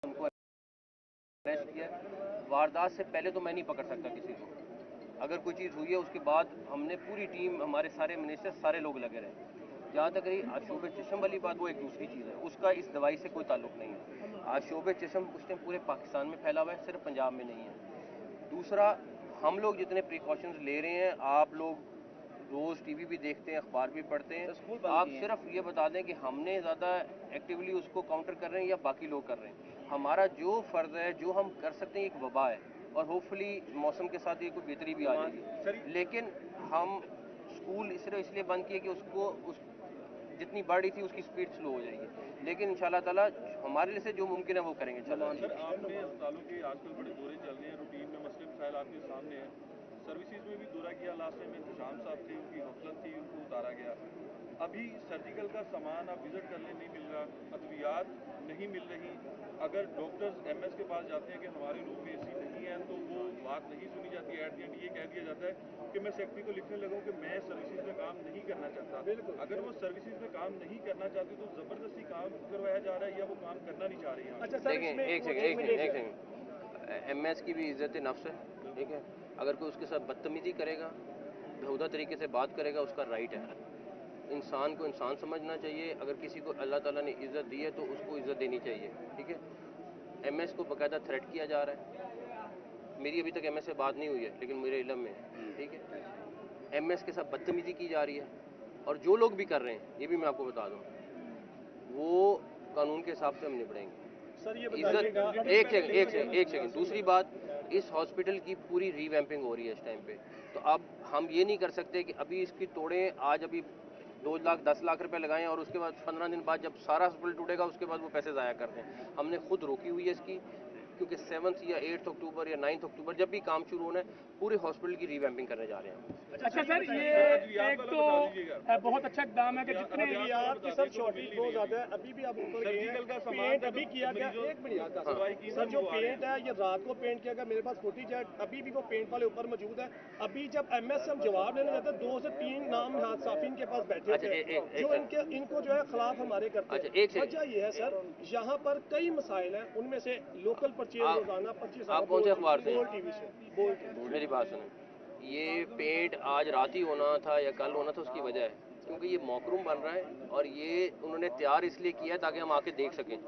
उनको अरेस्ट किया। वारदात से पहले तो मैं नहीं पकड़ सकता किसी को। अगर कोई चीज़ हुई है उसके बाद हमने पूरी टीम, हमारे सारे मिनिस्टर, सारे लोग लगे रहे। जहाँ तक रही आशोब चशम वाली बात, वो एक दूसरी चीज़ है, उसका इस दवाई से कोई ताल्लुक नहीं है। आशोब चशम उस टाइम पूरे पाकिस्तान में फैला हुआ है, सिर्फ पंजाब में नहीं है। दूसरा, हम लोग जितने प्रिकॉशंस ले रहे हैं, आप लोग रोज़ टीवी भी देखते हैं, अखबार भी पढ़ते हैं, आप सिर्फ ये बता दें कि हमने ज़्यादा एक्टिवली उसको काउंटर कर रहे हैं या बाकी लोग कर रहे हैं। हमारा जो फ़र्ज़ है, जो हम कर सकते हैं, एक वबा है और होपफुली मौसम के साथ ये कोई बेहतरी भी आ जाएगी। लेकिन हम स्कूल सिर्फ इसलिए बंद किए कि उसको उस जितनी बढ़ रही थी उसकी स्पीड स्लो हो जाएगी। लेकिन इंशाल्लाह ताला हमारे लिए से जो मुमकिन है वो करेंगे इंशाल्लाह। सर, आपने अस्पतालों के आजकल बड़े दौरे चल रहे हैं, रूटीन में मसले मसाइल आपके सामने हैं, सर्विसेज में भी दौरा किया, लास्ट टाइम इंतजाम साहब थे, उनकी गफलत थी, उनको उतारा गया। अभी सर्जिकल का सामान आप विजिट करने नहीं मिल रहा, अद्वियात नहीं मिल रही। अगर डॉक्टर्स एमएस के पास जाते हैं कि हमारे रूम में एसी नहीं है, तो वो बात नहीं सुनी जाती। एट द एंड ये कह दिया जाता है कि मैं सेक्रेटरी को लिखने लगा कि मैं सर्विसेज में काम नहीं करना चाहता। अगर वो सर्विसेज में काम नहीं करना चाहती तो जबरदस्ती काम करवाया जा रहा है या वो काम करना नहीं चाह रही है। अच्छा, देखें, एक सेकंड, एमएस की भी इज्जत नफ्स है, ठीक है। अगर कोई उसके साथ बदतमीजी करेगा, बेहुदा तरीके से बात करेगा, उसका राइट है। इंसान को इंसान समझना चाहिए। अगर किसी को अल्लाह ताला ने इज़्ज़त दी है तो उसको इज़्ज़त देनी चाहिए, ठीक है। एमएस को बाकायदा थ्रेट किया जा रहा है। मेरी अभी तक एमएस से बात नहीं हुई है, लेकिन मेरे इल्म में है, ठीक है। एमएस के साथ बदतमीजी की जा रही है और जो लोग भी कर रहे हैं, ये भी मैं आपको बता दूं, वो कानून के हिसाब से हम निपटेंगे। सर, ये इज्जत, एक सेकंड, दूसरी बात, इस हॉस्पिटल की पूरी रीवैम्पिंग हो रही है इस टाइम पे। तो अब हम ये नहीं कर सकते कि अभी इसकी तोड़ें, आज अभी 2 लाख 10 लाख रुपए लगाएं और उसके बाद 15 दिन बाद जब सारा हॉस्पिटल टूटेगा उसके बाद वो पैसे ज़ाया कर दें। हमने खुद रोकी हुई है इसकी, क्योंकि 7 या 8 अक्टूबर या 9 अक्टूबर जब भी काम शुरू होना है, पूरे हॉस्पिटल की रीवैम्पिंग करने जा रहे हैं। अच्छा सर, ये एक तो बहुत अच्छा इकदाम है कि जितने आपकी सब शॉर्टेज बहुत ज्यादा है। अभी भी आप ऊपर गए हैं, पेंट अभी किया गया, एक मिनट सर, जो पेंट है ये रात को पेंट किया गया, मेरे पास फुटेज है, अभी भी वो पेंट वाले ऊपर मौजूद है। अभी जब एमएस से हम जवाब लेने जाते हैं, 2 से 3 नाम साफिन के पास बैठे थे जो इनको जो है खिलाफ हमारे करते हैं। वजह ये है सर, यहाँ पर कई मसाइल हैं, उनमें से लोकल परचेज रोजाना 25 आप कौन से अखबार से? बोल टीवी से। मेरी बात सुनो, ये पेंट आज रात ही होना था या कल होना था, उसकी वजह है क्योंकि ये मॉकरूम बन रहा है और ये उन्होंने तैयार इसलिए किया है ताकि हम आके देख सकें।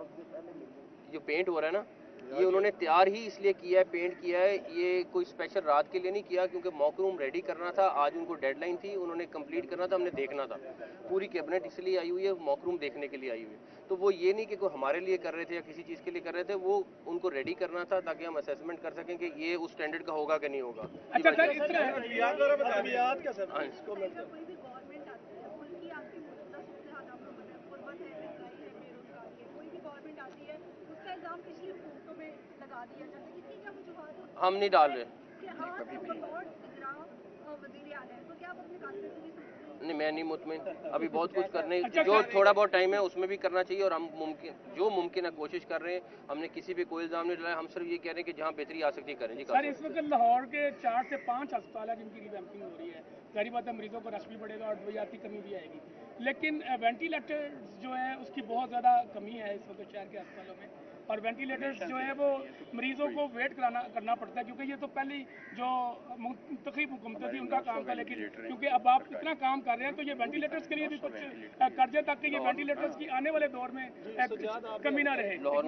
जो पेंट हो रहा है ना, ये उन्होंने तैयार ही इसलिए किया है, पेंट किया है, ये कोई स्पेशल रात के लिए नहीं किया, क्योंकि मॉकरूम रेडी करना था, आज उनको डेडलाइन थी, उन्होंने कंप्लीट करना था, हमने देखना था। पूरी कैबिनेट इसलिए आई हुई है, मॉकरूम देखने के लिए आई हुई है। तो वो ये नहीं कि कोई हमारे लिए कर रहे थे या किसी चीज़ के लिए कर रहे थे, वो उनको रेडी करना था ताकि हम असेसमेंट कर सकें कि ये उस स्टैंडर्ड का होगा कि नहीं होगा। अच्छा सर, अद्वियात का सर, हम नहीं डाल रहे, नहीं मैं नहीं मुतमिन, अभी बहुत कुछ करने, जो थोड़ा बहुत टाइम है उसमें भी करना चाहिए और हम जो मुमकिन है कोशिश कर रहे हैं। हमने किसी पे कोई इल्ज़ाम नहीं डाला, हम सिर्फ ये कह रहे हैं कि जहाँ बेहतरी आ सकती है करें जी। सर, इस वक्त लाहौर के 4 से 5 अस्पताल है जिनकी रिवैम्पिंग हो रही है। जाहिर बात है मरीजों को रश भी बढ़ेगा और अद्वियात की कमी भी आएगी, लेकिन वेंटिलेटर्स जो है उसकी बहुत ज़्यादा कमी है इस वक्त शहर के अस्पतालों में। और वेंटिलेटर्स जो है वो मरीजों को वेट करना पड़ता है, क्योंकि ये तो पहले जो मुंतखब हुकूमतें थी उनका काम था, लेकिन क्योंकि अब आप इतना काम कर रहे हैं तो ये वेंटिलेटर्स के लिए भी कुछ कर दें ताकि ये वेंटिलेटर्स की आने वाले दौर में कमी ना रहे। लाहौर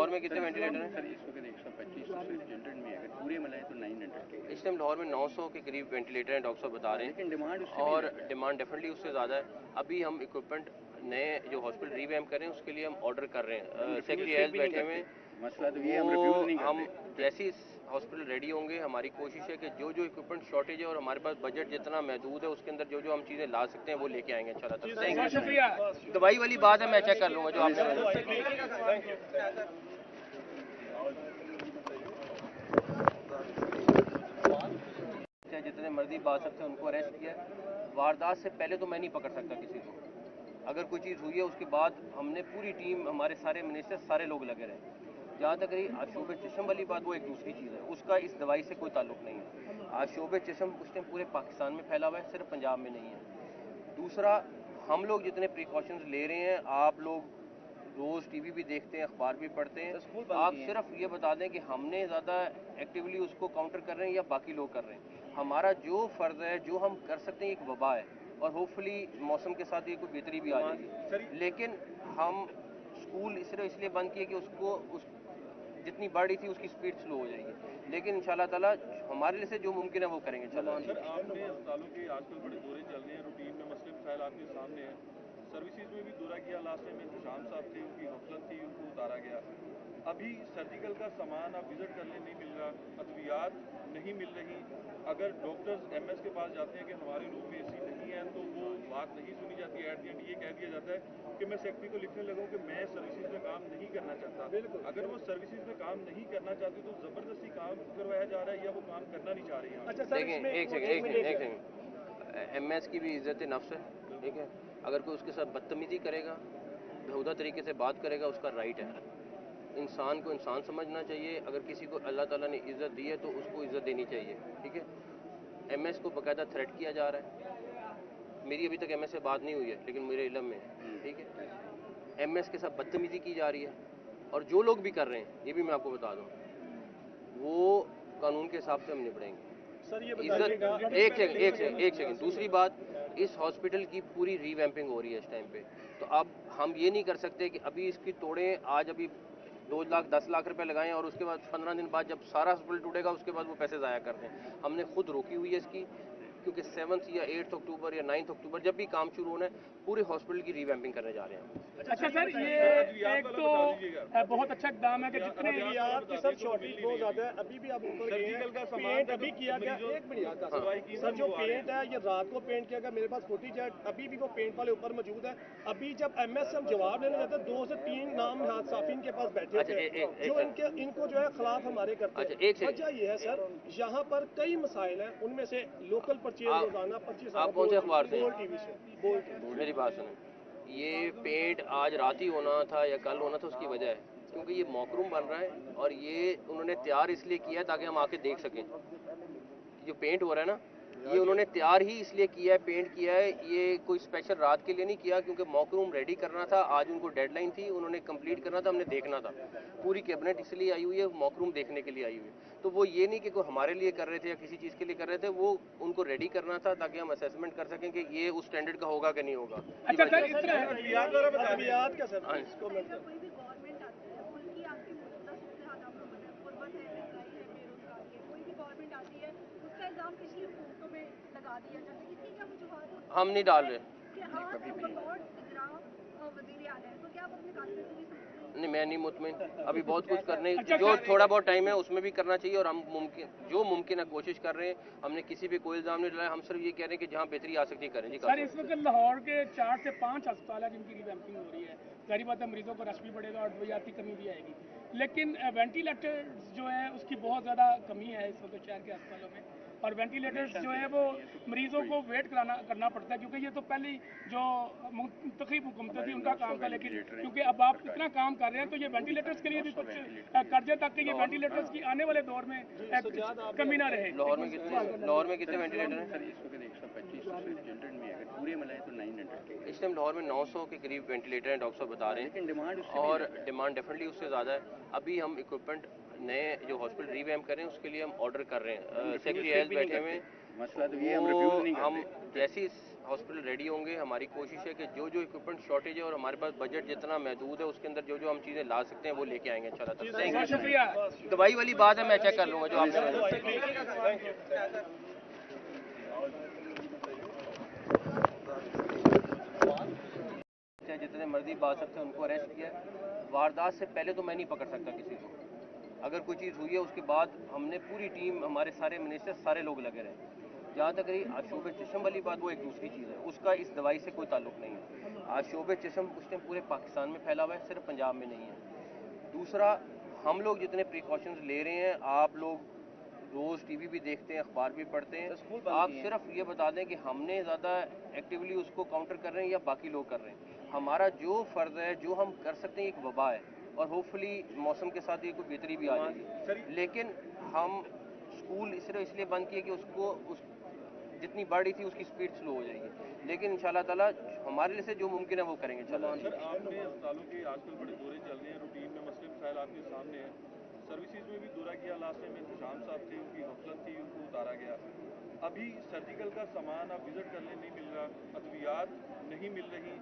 में कितने वेंटिलेटर हैं? सर इस वक्त 125 600 में, अगर पूरे मिलाएं तो 900 के इस टाइम लाहौर में 900 के करीब वेंटिलेटर हैं, डॉक्टर साहब बता रहे हैं, डिमांड और डिमांड डेफिनेटली उससे ज़्यादा है। अभी हम इक्विपमेंट नए जो हॉस्पिटल रीवैम्प करें उसके लिए हम ऑर्डर कर रहे हैं, सेक्रेटरी हेल्थ बैठे हुए हैं, मसला तो ये हम रिफ्यूज नहीं हम करते। जैसे ही हॉस्पिटल रेडी होंगे, हमारी कोशिश है कि जो जो इक्विपमेंट शॉर्टेज है और हमारे पास बजट जितना महदूद है उसके अंदर जो जो हम चीज़ें ला सकते हैं वो लेके आएंगे इंशाल्लाह। शुक्रिया। दवाई वाली बात है, मैं चेक कर लूँगा जो आपने जितने मर्जी बात सकते हैं उनको अरेस्ट किया। वारदात से पहले तो मैं नहीं पकड़ सकता किसी को। अगर कोई चीज़ हुई है उसके बाद हमने पूरी टीम, हमारे सारे मिनिस्टर, सारे लोग लगे रहे। जहाँ तक रही आशोब चशम वाली बात, वो एक दूसरी चीज़ है, उसका इस दवाई से कोई ताल्लुक नहीं है। आशोब चशम उस टाइम पूरे पाकिस्तान में फैला हुआ है, सिर्फ पंजाब में नहीं है। दूसरा, हम लोग जितने प्रिकॉशंस ले रहे हैं, आप लोग रोज़ टीवी भी देखते हैं, अखबार भी पढ़ते हैं। आप सिर्फ ये बता दें कि हमने ज़्यादा एक्टिवली उसको काउंटर कर रहे हैं या बाकी लोग कर रहे हैं। हमारा जो फ़र्ज़ है, जो हम कर सकते हैं, एक वबा है और होपफुली मौसम के साथ ये कोई बेहतरी भी आ जाएगी। लेकिन हम स्कूल सिर्फ इसलिए बंद किए कि उसको उस जितनी बढ़ रही थी उसकी स्पीड स्लो हो जाएगी। लेकिन इंशाल्लाह ताला हमारे लिए से जो मुमकिन है वो करेंगे इंशाल्लाह। सर आपने अस्पतालों के आजकल बड़े दौरे चल रहे हैं, रूटीन में मसले मसाइल आपके सामने हैं। सर्विसेज में भी दौरा किया, लास्ट टाइम इंतजाम साहब थे, उनकी गफलत थी, उनको उतारा गया। अभी सर्जिकल का सामान आप विजिट करने नहीं मिल रहा, अद्वियात नहीं मिल रही। अगर डॉक्टर्स एमएस के पास जाते हैं कि हमारे रूम में एसी नहीं है, तो वो बात नहीं सुनी जाती। एट द एंड ये कह दिया जाता है कि मैं सेक्रेटरी को लिखने लगा कि मैं सर्विसेज में काम नहीं करना चाहता। अगर वो सर्विसेज में काम नहीं करना चाहते तो जबरदस्ती काम करवाया जा रहा है या वो काम करना नहीं चाह रही हैं? अच्छा सर, देखें, एक सेकंड, एमएस की भी इज्जत नफ्स है, ठीक है। अगर कोई उसके साथ बदतमीजी करेगा, बेहुदा तरीके से बात करेगा, उसका राइट है। इंसान को इंसान समझना चाहिए। अगर किसी को अल्लाह ताला ने इज़्ज़त दी है तो उसको इज़्ज़त देनी चाहिए, ठीक है। एमएस को बाकायदा थ्रेट किया जा रहा है। मेरी अभी तक एमएस से बात नहीं हुई है, लेकिन मेरे इल्म में है, ठीक है। एमएस के साथ बदतमीजी की जा रही है और जो लोग भी कर रहे हैं, ये भी मैं आपको बता दूं, वो कानून के हिसाब से हम निपटेंगे। सर ये इज्जत, एक सेकंड। दूसरी बात, इस हॉस्पिटल की पूरी रीवैम्पिंग हो रही है इस टाइम पे। तो अब हम ये नहीं कर सकते कि अभी इसकी तोड़ें, आज अभी 2 लाख 10 लाख रुपए लगाएं और उसके बाद 15 दिन बाद जब सारा हॉस्पिटल टूटेगा उसके बाद वो पैसे ज़ाया कर दें। हमने खुद रोकी हुई है इसकी, क्योंकि 7 या 8 अक्टूबर या 9 अक्टूबर जब भी काम शुरू होना है, पूरे हॉस्पिटल की रीवैम्पिंग करने जा रहे हैं। अच्छा सर, ये एक तो बहुत अच्छा इकदाम है कि जितने अद्वियात की सर शॉर्टेज बहुत ज्यादा है। अभी भी आप ऊपर गए हैं, पेंट अभी किया गया। एक मिनट सर, जो पेंट है ये रात को पेंट किया गया, मेरे पास फुटेज है, अभी भी वो पेंट वाले ऊपर मौजूद है। अभी जब एमएसएम जवाब लेने जाते हैं, 2 से 3 नाम साफिन के पास बैठे थे जो इनको जो है खिलाफ हमारे करते हैं। वजह ये है सर, यहाँ पर कई मसाइल हैं, उनमें से लोकल परचेज रोजाना 25 आप कौन से अखबार से? बोल टीवी से। मेरी बात सुने, ये पेंट आज रात ही होना था या कल होना था, उसकी वजह है क्योंकि ये मॉकरूम बन रहा है और ये उन्होंने तैयार इसलिए किया है ताकि हम आके देख सकें। जो पेंट हो रहा है ना, ये उन्होंने तैयार ही इसलिए किया है, पेंट किया है। ये कोई स्पेशल रात के लिए नहीं किया, क्योंकि मॉकरूम रेडी करना था। आज उनको डेडलाइन थी, उन्होंने कंप्लीट करना था, हमने देखना था। पूरी कैबिनेट इसलिए आई हुई है, मॉकरूम देखने के लिए आई हुई है। तो वो ये नहीं कि कोई हमारे लिए कर रहे थे या किसी चीज़ के लिए कर रहे थे, वो उनको रेडी करना था ताकि हम असेसमेंट कर सकें कि ये उस स्टैंडर्ड का होगा कि नहीं होगा। अच्छा सर, इस तरह अद्वियात का सर इसको मैं कोई भी गवर्नमेंट आती है, मुल्क की आपकी मौजूदा सूरत हाल आपको पता है, गुर्बत है, महंगाई है, बेरोजगारी है, कोई भी गवर्नमेंट आती है उसका इल्जाम पिछली हुकूमतों में लगा दिया जाता है। इसकी क्या वजूहत हम नहीं डाल रहे। कि आप बतौर इजरा वज़ीर आला है, तो क्या आप अपने काम से पूरी नहीं, मैं नहीं मुतमिन। अभी बहुत कुछ करने, जो थोड़ा बहुत टाइम है उसमें भी करना चाहिए और हम जो मुमकिन है कोशिश कर रहे हैं। हमने किसी पे कोई इल्ज़ाम नहीं डाला, हम सिर्फ ये कह रहे हैं कि जहाँ बेहतरी आ सकती है करें जी। सर, इस वक्त लाहौर के 4 से 5 अस्पताल है जिनकी रिवैम्पिंग हो रही है। जाहिर बात है मरीजों को रश भी बढ़ेगा और अद्वियाती कमी भी आएगी। लेकिन वेंटिलेटर्स जो है उसकी बहुत ज़्यादा कमी है इस वक्त शहर के अस्पतालों में। और वेंटिलेटर्स जो है वो मरीजों को वेट करना पड़ता है, क्योंकि ये तो पहले जो मुंतखब हुकूमतें थी उनका काम था। लेकिन क्योंकि अब आप इतना काम कर रहे हैं तो ये वेंटिलेटर्स के लिए भी कुछ कर दें ताकि ये वेंटिलेटर्स की आने वाले दौर में कमी ना रहे। लाहौर में कितने वेंटिलेटर हैं? सर इस वक्त 125 जनरल में अगर पूरे मिलाएं तो 900 इस टाइम लाहौर में 900 के करीब वेंटिलेटर हैं, डॉक्टर साहब बता रहे हैं। लेकिन डिमांड उससे और डिमांड डेफिनेटली उससे ज़्यादा है। अभी हम इक्विपमेंट नए जो हॉस्पिटल रीवैम्प करें उसके लिए हम ऑर्डर कर रहे हैं। सेक्रेटरी हेल्थ बैठे हुए हैं, मसला तो ये हम रिफ्यूज नहीं हम करते। जैसे हॉस्पिटल रेडी होंगे, हमारी कोशिश है कि जो जो इक्विपमेंट शॉर्टेज है और हमारे पास बजट जितना महदूद है उसके अंदर जो जो हम चीज़ें ला सकते हैं वो लेके आएंगे इंशाल्लाह। बहुत शुक्रिया। दवाई वाली बात है, मैं चेक कर लूँगा जो आपने जितने मर्जी बासर थे उनको अरेस्ट किया। वारदात से पहले तो मैं नहीं पकड़ सकता किसी को। अगर कोई चीज़ हुई है उसके बाद हमने पूरी टीम, हमारे सारे मिनिस्टर, सारे लोग लगे रहे। जहाँ तक रही आशोब चशम वाली बात, वो एक दूसरी चीज़ है, उसका इस दवाई से कोई ताल्लुक नहीं है। आशोब चशम उस टाइम पूरे पाकिस्तान में फैला हुआ है, सिर्फ पंजाब में नहीं है। दूसरा, हम लोग जितने प्रिकॉशंस ले रहे हैं, आप लोग रोज़ टीवी भी देखते हैं, अखबार भी पढ़ते हैं, आप सिर्फ ये बता दें कि हमने ज़्यादा एक्टिवली उसको काउंटर कर रहे हैं या बाकी लोग कर रहे हैं। हमारा जो फ़र्ज़ है, जो हम कर सकते हैं, एक वबा है और होपफुली मौसम के साथ ये कोई बेहतरी भी आ जाएगी। लेकिन हम स्कूल सिर्फ इसलिए बंद किए कि उसको जितनी बढ़ रही थी उसकी स्पीड स्लो हो जाएगी, लेकिन इंशाल्लाह ताला हमारे लिए से जो मुमकिन है वो करेंगे इंशाल्लाह। सर आपने अस्पतालों के आजकल बड़े दौरे चल रहे हैं, रूटीन में मसले मसाइल आपके सामने हैं, सर्विसेज में भी दौरा किया, लास्ट टाइम इंतजाम साहब थे, उनकी गफलत थी, उनको उतारा गया। अभी सर्जिकल का सामान आप विजिट करने नहीं मिल रहा, अद्वियात नहीं मिल रही।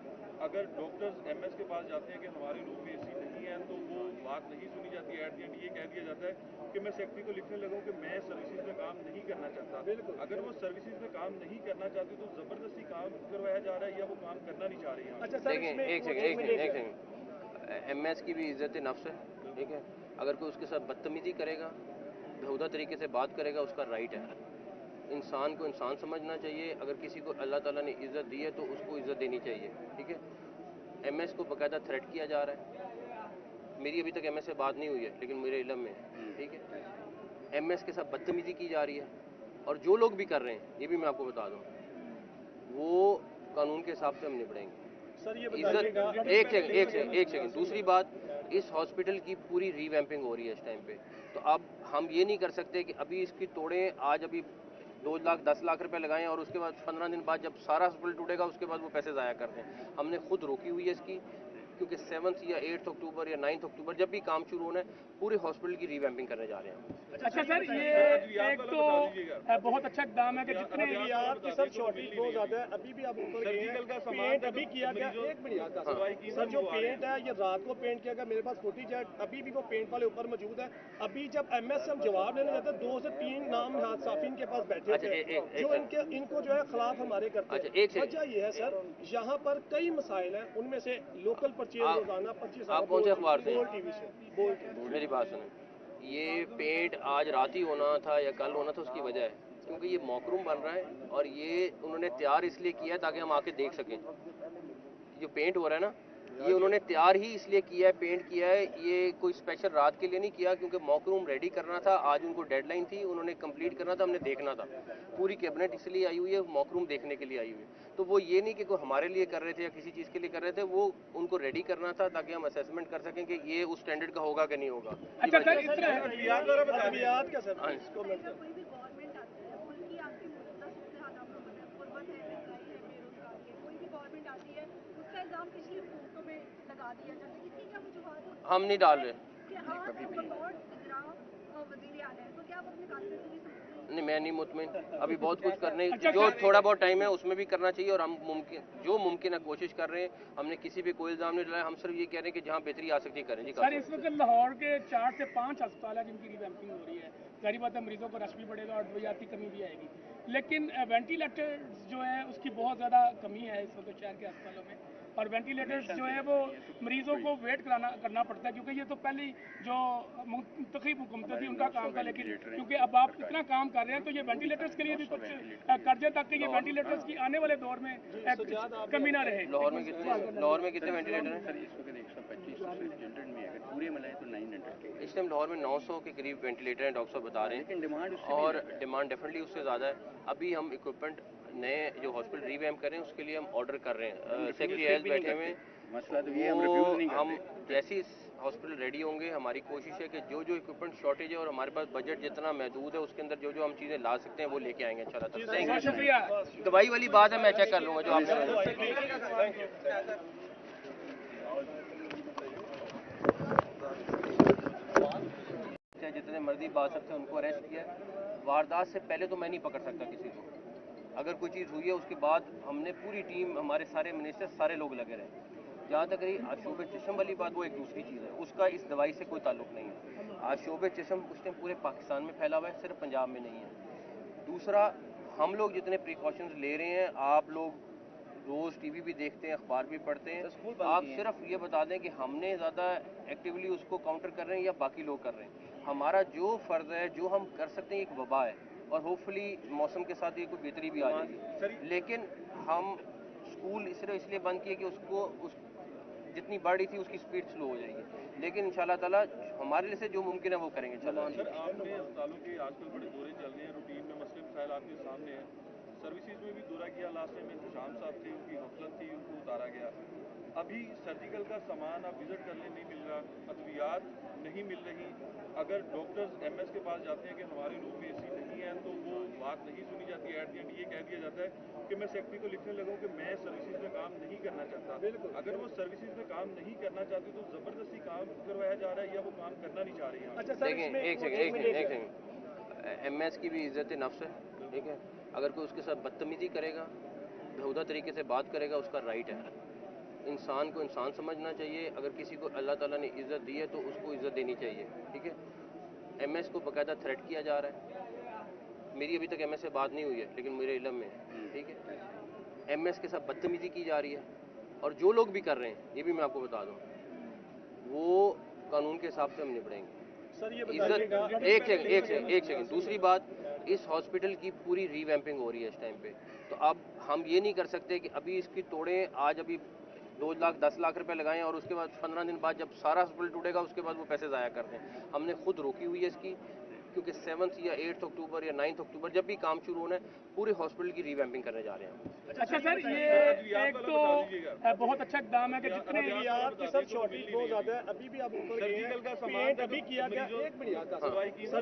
अगर डॉक्टर्स एमएस के पास जाते हैं कि हमारे रूम में एसी नहीं है, तो वो बात नहीं सुनी जाती। एट द एंड ये कह दिया जाता है कि मैं सेक्रेटरी को लिखने लगा कि मैं सर्विसेज में काम नहीं करना चाहता। अगर वो सर्विसेज में काम नहीं करना चाहती तो जबरदस्ती काम करवाया जा रहा है या वो काम करना नहीं चाह रही है। अच्छा सर, देखें, एक सेकंड, एमएस की भी इज्जत नफ्स है, ठीक है। अगर कोई उसके साथ बदतमीजी करेगा, बेहुदा तरीके से बात करेगा, उसका राइट है। इंसान को इंसान समझना चाहिए। अगर किसी को अल्लाह ताला ने इज़्ज़त दी है तो उसको इज़्ज़त देनी चाहिए, ठीक है। एमएस को बाकायदा थ्रेट किया जा रहा है। मेरी अभी तक एमएस से बात नहीं हुई है, लेकिन मेरे इल्म में है, ठीक है। एमएस के साथ बदतमीजी की जा रही है, और जो लोग भी कर रहे हैं, ये भी मैं आपको बता दूँ, वो कानून के हिसाब से हम निपटेंगे। सर ये इज्जत, एक सेकंड। दूसरी बात, इस हॉस्पिटल की पूरी रीवैम्पिंग हो रही है इस टाइम पे, तो अब हम ये नहीं कर सकते कि अभी इसकी तोड़ें, आज अभी 2 लाख 10 लाख रुपए लगाएं और उसके बाद 15 दिन बाद जब सारा हॉस्पिटल टूटेगा उसके बाद वो पैसे ज़ाया कर दें। हमने खुद रोकी हुई है इसकी, क्योंकि 7 या 8 अक्टूबर या 9 अक्टूबर जब भी काम शुरू होना है, पूरे हॉस्पिटल की रीवैम्पिंग करने जा रहे हैं। अच्छा सर, ये एक तो बहुत अच्छा इकदाम है कि जितने अद्वियात की सर शॉर्टेज बहुत ज्यादा है। अभी भी आप ऊपर गए हैं, पेंट अभी किया गया, एक मिनट सर, जो पेंट है ये रात को पेंट किया गया। मेरे पास फुटेज है, अभी भी वो पेंट वाले ऊपर मौजूद है। अभी जब एमएस से हम जवाब लेने जाते हैं, 2 से 3 नाम साफिन के पास बैठे थे जो इनको जो है खिलाफ हमारे करते हैं। वजह ये है सर, यहाँ पर कई मसाइल हैं, उनमें से लोकल परचेज रोजाना 25 आप कौन से अखबार से? बोल टीवी से। बोल मेरी बात सुने, ये पेंट आज रात ही होना था या कल होना था, उसकी वजह है क्योंकि ये मॉकरूम बन रहा है, और ये उन्होंने तैयार इसलिए किया है ताकि हम आके देख सकें। जो पेंट हो रहा है ना, ये उन्होंने तैयार ही इसलिए किया है, पेंट किया है, ये कोई स्पेशल रात के लिए नहीं किया, क्योंकि मॉकरूम रेडी करना था। आज उनको डेडलाइन थी, उन्होंने कंप्लीट करना था, हमने देखना था। पूरी कैबिनेट इसलिए आई हुई है, मॉकरूम देखने के लिए आई हुई है। तो वो ये नहीं कि कोई हमारे लिए कर रहे थे या किसी चीज़ के लिए कर रहे थे, वो उनको रेडी करना था ताकि हम असेसमेंट कर सकें कि ये उस स्टैंडर्ड का होगा कि नहीं होगा। अच्छा सर, इस तरह अद्वियात का सर इसको मैं जब कोई भी गवर्नमेंट आती है, मुल्क की आपकी मौजूदा सूरत हाल आपको पता है, गुर्बत है, महंगाई है, बेरोजगारी है, कोई भी गवर्नमेंट आती है उसका इल्जाम पिछली हुकूमतों में लगा दिया जाता है। इसकी क्या वजूहत है? हम नहीं डाल रहे। कि आज बतौर इजरा वजीर आला है, तो क्या आप अपने कानून से भी नहीं, मैं नहीं मुतमिन। अभी बहुत कुछ करने, जो थोड़ा बहुत टाइम है उसमें भी करना चाहिए, और हम जो मुमकिन है कोशिश कर रहे हैं। हमने किसी पे कोई इल्ज़ाम नहीं डाला, हम सिर्फ ये कह रहे हैं कि जहाँ बेहतरी आ सकती है करें। जी सर, इस वक्त लाहौर के 4 से 5 अस्पताल है जिनकी रिवैम्पिंग हो रही है। जारी बात है, मरीजों को रश भी बढ़ेगा और अद्वियाती कमी भी आएगी, लेकिन वेंटिलेटर्स जो है उसकी बहुत ज़्यादा कमी है इस वक्त शहर के अस्पतालों में। और वेंटिलेटर्स जो है वो मरीजों को वेट करना पड़ता है, क्योंकि ये तो पहले जो मुंतखब हुकूमतें थी उनका काम था, लेकिन क्योंकि अब आप इतना काम कर रहे हैं तो ये वेंटिलेटर्स के लिए भी कुछ कर दें ताकि ये वेंटिलेटर्स की आने वाले दौर में कमी ना रहे। लाहौर में कितने वेंटिलेटर हैं? सर इस वक्त 125 100 में अगर पूरे मिलाएं तो 900 के इस टाइम लाहौर में 900 के करीब वेंटिलेटर हैं, डॉक्टर साहब बता रहे हैं, लेकिन डिमांड उससे और डिमांड डेफिनेटली उससे ज़्यादा है। अभी हम इक्विपमेंट नए जो हॉस्पिटल रीवैम्प करें उसके लिए हम ऑर्डर कर रहे हैं। सेक्रेटरी हेल्थ बैठे हुए हैं, मसला तो ये हम रिफ्यूज नहीं हम करते। जैसे ही हॉस्पिटल रेडी होंगे, हमारी कोशिश है कि जो इक्विपमेंट शॉर्टेज है और हमारे पास बजट जितना महदूद है उसके अंदर जो हम चीज़ें ला सकते हैं वो लेके आएंगे इंशाल्लाह। थैंक यू, शुक्रिया। दवाई वाली बात है, मैं चेक कर लूँगा जो आपने जितने मर्जी बात सकते हैं उनको अरेस्ट किया। वारदात से पहले तो मैं नहीं पकड़ सकता किसी को। अगर कोई चीज़ हुई है उसके बाद हमने पूरी टीम, हमारे सारे मिनिस्टर, सारे लोग लगे रहे। जहाँ तक रही आशोब चशम वाली बात, वो एक दूसरी चीज़ है, उसका इस दवाई से कोई ताल्लुक नहीं है। आशोब चशम उस टाइम पूरे पाकिस्तान में फैला हुआ है, सिर्फ पंजाब में नहीं है। दूसरा, हम लोग जितने प्रिकॉशंस ले रहे हैं, आप लोग रोज़ टीवी भी देखते हैं, अखबार भी पढ़ते हैं, आप सिर्फ ये बता दें कि हमने ज़्यादा एक्टिवली उसको काउंटर कर रहे हैं या बाकी लोग कर रहे हैं। हमारा जो फ़र्ज़ है, जो हम कर सकते हैं, एक वबा है, और होपफुली मौसम के साथ ये कोई बेहतरी भी आ जाएगी। लेकिन हम स्कूल सिर्फ इसलिए बंद किए कि उसको जितनी बढ़ रही थी उसकी स्पीड स्लो हो जाएगी, लेकिन इंशाल्लाह ताला हमारे लिए से जो मुमकिन है वो करेंगे इंशाल्लाह। सर आपने अस्पतालों के आजकल बड़े दौरे चल रहे हैं, रूटीन में मसले मसाइल आपके सामने हैं, सर्विसेज में भी दौरा किया, लास्ट टाइम इंतजाम साहब थे, उनकी गफलत थी, उनको उतारा गया। अभी सर्जिकल का सामान आप विजिट करने नहीं मिल रहा, अद्वियात नहीं मिल रही, अगर डॉक्टर्स एमएस के पास जाते हैं कि हमारे रूम में एसी नहीं है, तो वो बात नहीं सुनी जाती। एट द एंड ये कह दिया जाता है कि मैं सेक्रेटरी को लिखने लगा हूं कि मैं सर्विसेज में काम नहीं करना चाहता। अगर वो सर्विसेज में काम नहीं करना चाहती तो जबरदस्ती काम करवाया जा रहा है या वो काम करना नहीं चाह रही हैं। अच्छा सर, देखें, एक सेकंड, एमएस की भी इज्जत नफ्स है, ठीक है। अगर कोई उसके साथ बदतमीजी करेगा, बेहुदा तरीके से बात करेगा, उसका राइट है। इंसान को इंसान समझना चाहिए। अगर किसी को अल्लाह ताला ने इज्जत दी है तो उसको इज्जत देनी चाहिए, ठीक है। एमएस को बाकायदा थ्रेट किया जा रहा है। मेरी अभी तक एमएस से बात नहीं हुई है, लेकिन मेरे इल्म में है, ठीक है। एमएस के साथ बदतमीजी की जा रही है, और जो लोग भी कर रहे हैं, ये भी मैं आपको बता दूं, वो कानून के हिसाब से हम निपटेंगे। सर ये इज्जत, एक सेकंड। दूसरी बात, इस हॉस्पिटल की पूरी रीवैम्पिंग हो रही है इस टाइम पे, तो अब हम ये नहीं कर सकते कि अभी इसकी तोड़ें, आज अभी 2 लाख 10 लाख रुपए लगाएं और उसके बाद 15 दिन बाद जब सारा हॉस्पिटल टूटेगा उसके बाद वो पैसे ज़ाया कर दें। हमने खुद रोकी हुई है इसकी, क्योंकि 7 या 8 अक्टूबर या 9 अक्टूबर जब भी काम शुरू होना है, पूरे हॉस्पिटल की रीवैम्पिंग करने जा रहे हैं। अच्छा सर, ये एक तो बहुत अच्छा इकदाम है कि जितने आप की सर शॉर्टेज बहुत ज्यादा है, अभी भी आप ऊपर गए हैं, पेंट अभी किया गया। एक मिनट सर, जो